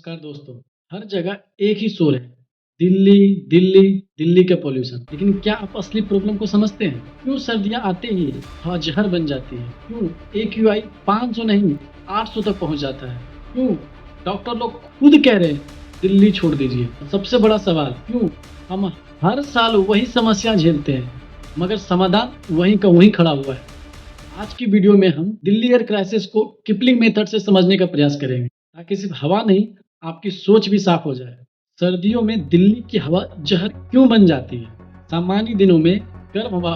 नमस्कार दोस्तों। हर जगह एक ही शोर है, दिल्ली दिल्ली दिल्ली का पॉल्यूशन। लेकिन क्या आप असली प्रॉब्लम को समझते हैं? क्यों सर्दियां आते ही हवा जहर बन जाती है? क्यों AQI 500 नहीं 800 तक पहुंच जाता है? क्यों डॉक्टर लोग खुद कह रहे हैं दिल्ली छोड़ दीजिए? सबसे बड़ा सवाल, क्यों हम हर साल वही समस्या झेलते हैं मगर समाधान वहीं का वहीं खड़ा हुआ है? आज की वीडियो में हम दिल्ली एयर क्राइसिस को किपलिंग मेथड से समझने का प्रयास करेंगे, ताकि सिर्फ हवा नहीं, आपकी सोच भी साफ हो जाए। सर्दियों में दिल्ली की हवा जहर क्यों बन जाती है? सामान्य दिनों में गर्म हवा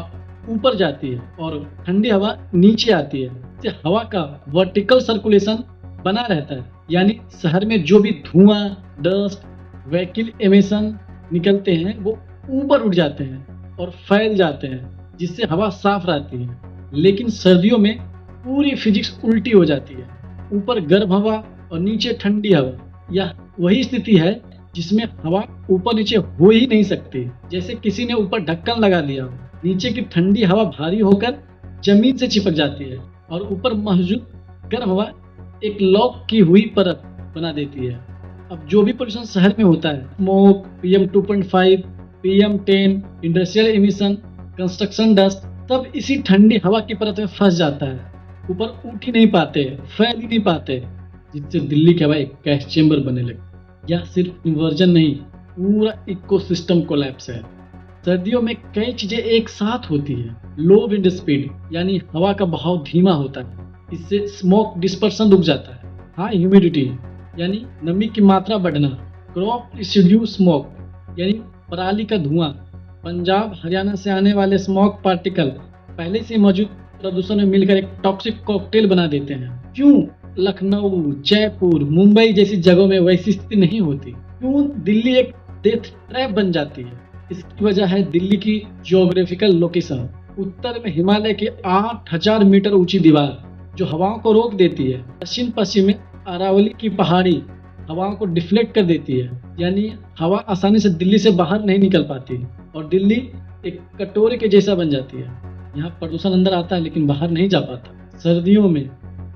ऊपर जाती है और ठंडी हवा नीचे आती है। इससे हवा का वर्टिकल सर्कुलेशन बना रहता है, यानी शहर में जो भी धुआं, डस्ट, व्हीकल एमिशन निकलते हैं वो ऊपर उठ जाते हैं और फैल जाते हैं, जिससे हवा साफ रहती है। लेकिन सर्दियों में पूरी फिजिक्स उल्टी हो जाती है। ऊपर गर्म हवा और नीचे ठंडी हवा। यह वही स्थिति है जिसमें हवा ऊपर नीचे हो ही नहीं सकती। जैसे किसी ने ऊपर ढक्कन लगा दिया हो, नीचे की ठंडी हवा भारी होकर जमीन से चिपक जाती है और ऊपर मौजूद गर्म हवा एक लॉक की हुई परत बना देती है। अब जो भी पोल्यूशन शहर में होता है, smoke, PM 2.5, PM 10, industrial emission, construction dust, तब इसी ठंडी हवा की परत में फंस जाता है। ऊपर उठ ही नहीं पाते, फैल ही नहीं पाते, जिससे दिल्ली की हवा एक गैस चेंबर बनने लगी। यह सिर्फ इन्वर्जन नहीं, पूरा इकोसिस्टम कोलैप्स है। सर्दियों में कई चीजें एक साथ होती है। लो विंड स्पीड, यानी हवा का बहाव धीमा होता है, इससे स्मोक डिस्पर्सन रुक जाता है। हाई ह्यूमिडिटी, यानी नमी की मात्रा बढ़ना। क्रॉप रेसिड्यू स्मोक, यानी पराली का धुआं। पंजाब हरियाणा से आने वाले स्मोक पार्टिकल पहले से मौजूद प्रदूषण में मिलकर एक टॉक्सिक कॉकटेल बना देते हैं। क्यों लखनऊ, जयपुर, मुंबई जैसी जगहों में वैसी स्थिति नहीं होती? क्यों दिल्ली एक डेथ ट्रैप बन जाती है? इसकी वजह है दिल्ली की जियोग्राफिकल लोकेशन। उत्तर में हिमालय की 8000 मीटर ऊंची दीवार जो हवाओं को रोक देती है। पश्चिम में अरावली की पहाड़ी हवाओं को डिफ्लेक्ट कर देती है, यानी हवा आसानी से दिल्ली से बाहर नहीं निकल पाती और दिल्ली एक कटोरे के जैसा बन जाती है। यहाँ प्रदूषण अंदर आता है लेकिन बाहर नहीं जा पाता। सर्दियों में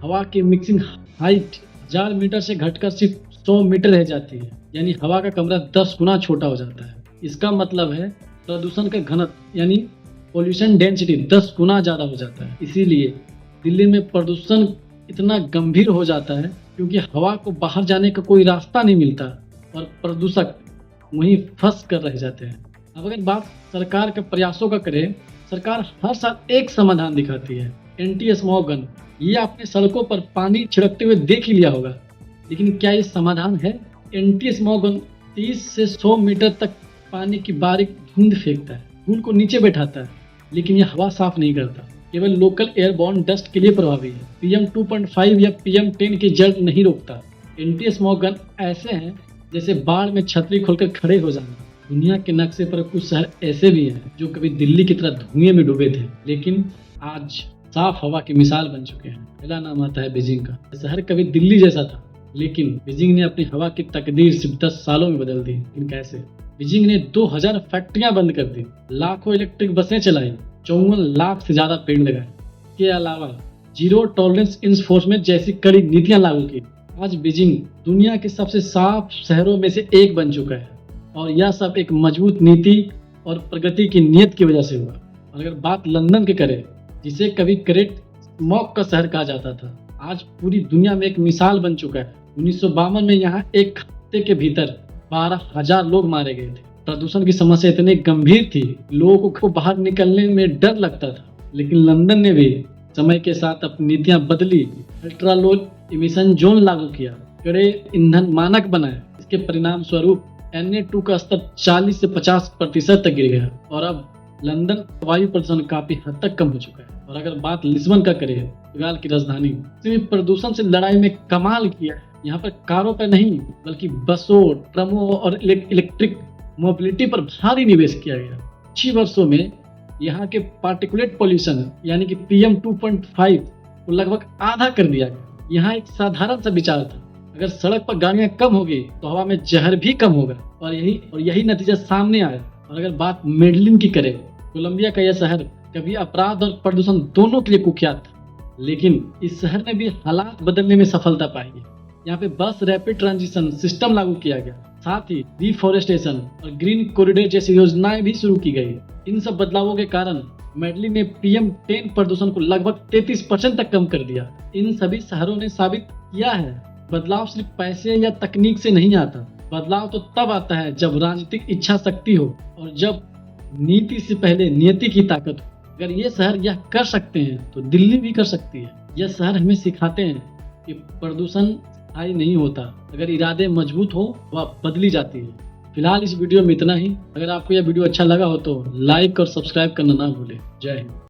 हवा की मिक्सिंग हाइट 1000 मीटर से घटकर सिर्फ 100 मीटर रह जाती है, यानी हवा का कमरा 10 गुना छोटा हो जाता है। इसका मतलब है प्रदूषण का घनत्व, यानी पोल्यूशन डेंसिटी 10 गुना ज़्यादा हो जाता है। इसीलिए दिल्ली में प्रदूषण इतना गंभीर हो जाता है, क्योंकि हवा को बाहर जाने का कोई रास्ता नहीं मिलता और प्रदूषक वहीं फंस कर रह जाते हैं। अब अगर बात सरकार के प्रयासों का करें, सरकार हर साल एक समाधान दिखाती है, एंटी स्मॉग गन। ये आपने सड़कों पर पानी छिड़कते हुए देख ही लिया होगा, लेकिन क्या ये समाधान है? एंटी स्मॉग गन 30 से 100 मीटर तक पानी की बारीक धुंध फेंकता है, धूल को नीचे बैठाता है, लेकिन यह हवा साफ नहीं करता। केवल लोकल एयरबॉर्न डस्ट के लिए प्रभावी है। PM 2.5 या PM 10 की जड़ नहीं रोकता। एंटी स्मॉग गन ऐसे हैं जैसे बाढ़ में छतरी खोलकर खड़े हो जाना। दुनिया के नक्शे पर कुछ शहर ऐसे भी हैं जो कभी दिल्ली की तरह धुएं में डूबे थे, लेकिन आज साफ हवा की मिसाल बन चुके हैं। पहला नाम आता है बीजिंग का। शहर कभी दिल्ली जैसा था, लेकिन बीजिंग ने अपनी हवा की तकदीर सिर्फ 10 सालों में बदल दी। लेकिन कैसे? बीजिंग ने 2000 फैक्ट्रियां बंद कर दी, लाखों इलेक्ट्रिक बसें चलाई, 54 लाख से ज्यादा पेड़ लगाए। के अलावा जीरो टॉलरेंस इन्फोर्समेंट जैसी कड़ी नीतियां लागू की। आज बीजिंग दुनिया के सबसे साफ शहरों में से एक बन चुका है, और यह सब एक मजबूत नीति और प्रगति की नीयत की वजह से हुआ। और अगर बात लंदन की करें, जिसे कभी ग्रेट स्मॉग का शहर कहा जाता था, आज पूरी दुनिया में एक मिसाल बन चुका है। 1952 में यहाँ एक हफ्ते के भीतर 12,000 लोग मारे गए थे। प्रदूषण की समस्या इतनी गंभीर थी, लोगों को बाहर निकलने में डर लगता था। लेकिन लंदन ने भी समय के साथ अपनी नीतियां बदली, अल्ट्रा लो इमिशन जोन लागू किया, कड़े ईंधन मानक बनाए। इसके परिणाम स्वरूप Na2 का स्तर 40 से 50% तक गिर गया और अब लंदन वायु प्रदूषण काफी हद तक कम हो चुका है। और अगर बात लिस्बन का करें, पुर्तगाल की राजधानी, इसने प्रदूषण से लड़ाई में कमाल किया है। यहाँ पर कारों पर नहीं बल्कि बसों, ट्रमों और इलेक्ट्रिक मोबिलिटी पर भारी निवेश किया गया। 6 वर्षों में यहाँ के पार्टिकुलेट पॉल्यूशन यानी कि PM 2.5 को लगभग आधा कर दिया गया। यहाँ एक साधारण सा विचार था, अगर सड़क पर गाड़ियां कम होगी तो हवा में जहर भी कम होगा, और यही नतीजा सामने आया। और अगर बात मेडलिन की करें, कोलंबिया का यह शहर कभी अपराध और प्रदूषण दोनों के लिए कुख्यात था, लेकिन इस शहर ने भी हालात बदलने में सफलता पाई है। यहाँ पे बस रैपिड ट्रांजिशन सिस्टम लागू किया गया, साथ ही डिफॉरेस्टेशन और ग्रीन कॉरिडोर जैसी योजनाएं भी शुरू की गई। इन सब बदलावों के कारण मेडलिन ने PM10 प्रदूषण को लगभग 33% तक कम कर दिया। इन सभी शहरों ने साबित किया है बदलाव सिर्फ पैसे या तकनीक से नहीं आता, बदलाव तो तब आता है जब राजनीतिक इच्छा शक्ति हो और जब नीति से पहले नियति की ताकत हो। अगर ये शहर यह कर सकते हैं तो दिल्ली भी कर सकती है। यह शहर हमें सिखाते हैं कि प्रदूषण स्थायी नहीं होता, अगर इरादे मजबूत हो वह बदली जाती है। फिलहाल इस वीडियो में इतना ही। अगर आपको यह वीडियो अच्छा लगा हो तो लाइक और सब्सक्राइब करना ना भूलें। जय हिंद।